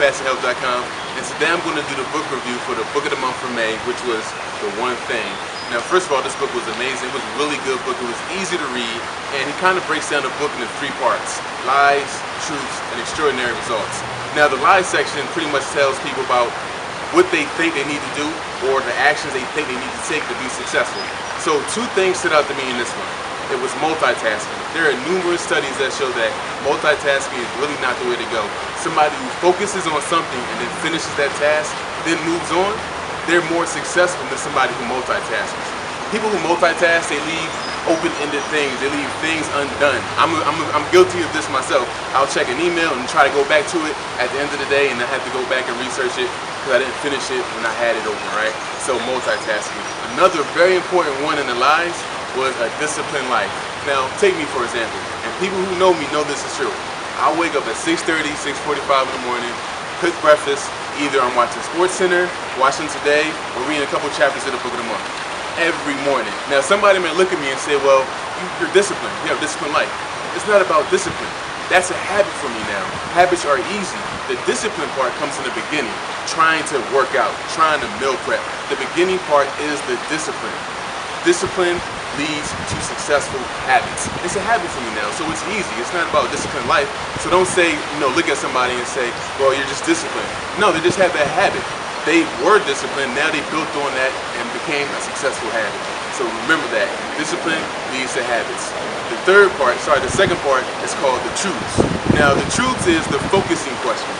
PapasanHealth.com, and today I'm going to do the book review for the book of the month for May, which was The One Thing. Now, first of all, this book was amazing. It was a really good book. It was easy to read, and he kind of breaks down the book into three parts: lies, truths, and extraordinary results. Now, the lies section pretty much tells people about what they think they need to do or the actions they think they need to take to be successful. So two things stood out to me in this one. It was multitasking. There are numerous studies that show that multitasking is really not the way to go. Somebody who focuses on something and then finishes that task, then moves on, they're more successful than somebody who multitasks. People who multitask, they leave open-ended things. They leave things undone. I'm guilty of this myself. I'll check an email and try to go back to it at the end of the day, and I have to go back and research it because I didn't finish it when I had it open, right? So multitasking. Another very important one in the lies was a disciplined life. Now, take me for example, and people who know me know this is true. I'll wake up at 6:30, 6:45 in the morning, cook breakfast. Either I'm watching SportsCenter, watching Today, or reading a couple chapters of the book of the month every morning. Now, somebody may look at me and say, well, you're disciplined. You have a disciplined life. It's not about discipline. That's a habit for me now. Habits are easy. The discipline part comes in the beginning, trying to work out, trying to meal prep. The beginning part is the discipline. Discipline leads to successful habits. It's a habit for me now, so it's easy. It's not about disciplined life. So don't say, look at somebody and say, well, you're just disciplined. No, they just have that habit. They were disciplined, now they built on that and became a successful habit. So remember that. Discipline leads to habits. The second part is called the truths. Now, the truths is the focusing question.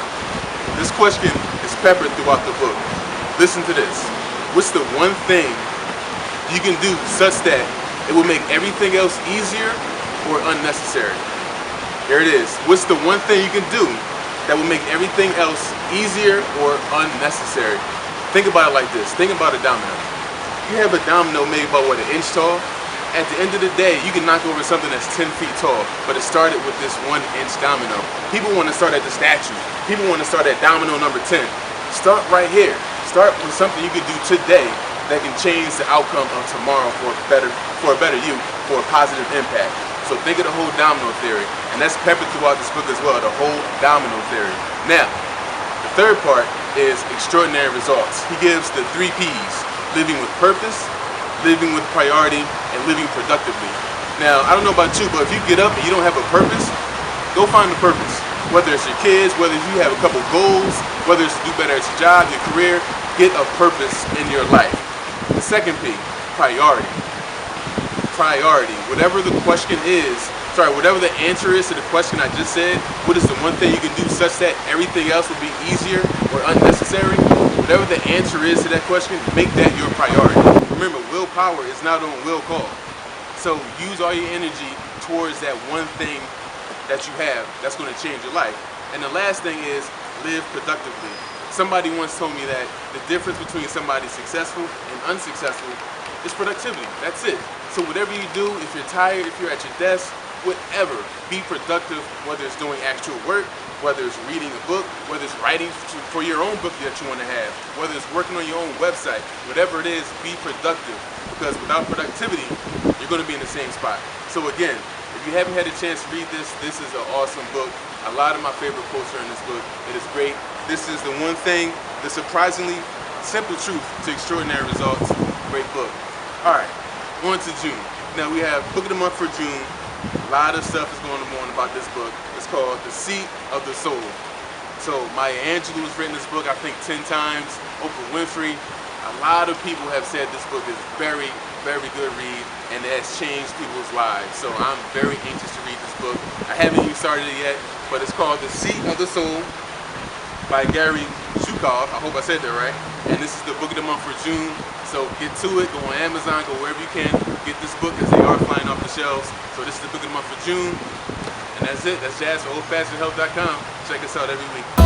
This question is peppered throughout the book. Listen to this. What's the one thing you can do such that it will make everything else easier or unnecessary? Here it is. What's the one thing you can do that will make everything else easier or unnecessary? Think about it like this. Think about a domino. You have a domino made about, what, 1 inch tall? At the end of the day, you can knock over something that's 10 feet tall, but it started with this 1 inch domino. People want to start at the statue. People want to start at domino number 10. Start right here. Start with something you can do today that can change the outcome of tomorrow for a better you, for a positive impact. So think of the whole domino theory, and that's peppered throughout this book as well, the whole domino theory. Now, the third part is extraordinary results. He gives the 3 Ps: living with purpose, living with priority, and living productively. Now, I don't know about you, but if you get up and you don't have a purpose, go find a purpose. Whether it's your kids, whether you have a couple goals, whether it's to do better at your job, your career, get a purpose in your life. The second P, priority. Priority. Whatever the question is, whatever the answer is to the question I just said, what is the one thing you can do such that everything else will be easier or unnecessary? Whatever the answer is to that question, make that your priority. Remember, willpower is not on will call. So use all your energy towards that one thing that you have that's going to change your life. And the last thing is live productively. Somebody once told me that the difference between somebody successful and unsuccessful is productivity. That's it. So whatever you do, if you're tired, if you're at your desk, whatever, be productive, whether it's doing actual work, whether it's reading a book, whether it's writing for your own book that you want to have, whether it's working on your own website, whatever it is, be productive. Because without productivity, you're going to be in the same spot. So again, if you haven't had a chance to read this, this is an awesome book. A lot of my favorite quotes are in this book. It is great. This is the one thing, the surprisingly simple truth to extraordinary results. Great book. All right, on to June. Now we have book of the month for June. A lot of stuff is going on about this book. It's called The Seat of the Soul. So Maya Angelou has written this book, I think 10 times. Oprah Winfrey. A lot of people have said this book is very, very good read, and it has changed people's lives. So I'm very anxious to read this book. I haven't even started it yet, but it's called The Seat of the Soul by Gary Zukov. I hope I said that right. And this is the book of the month for June. So get to it, go on Amazon, go wherever you can, get this book as they are flying off the shelves. So this is the book of the month for June. And that's it. That's Jazz for PapasanHealth.com. Check us out every week.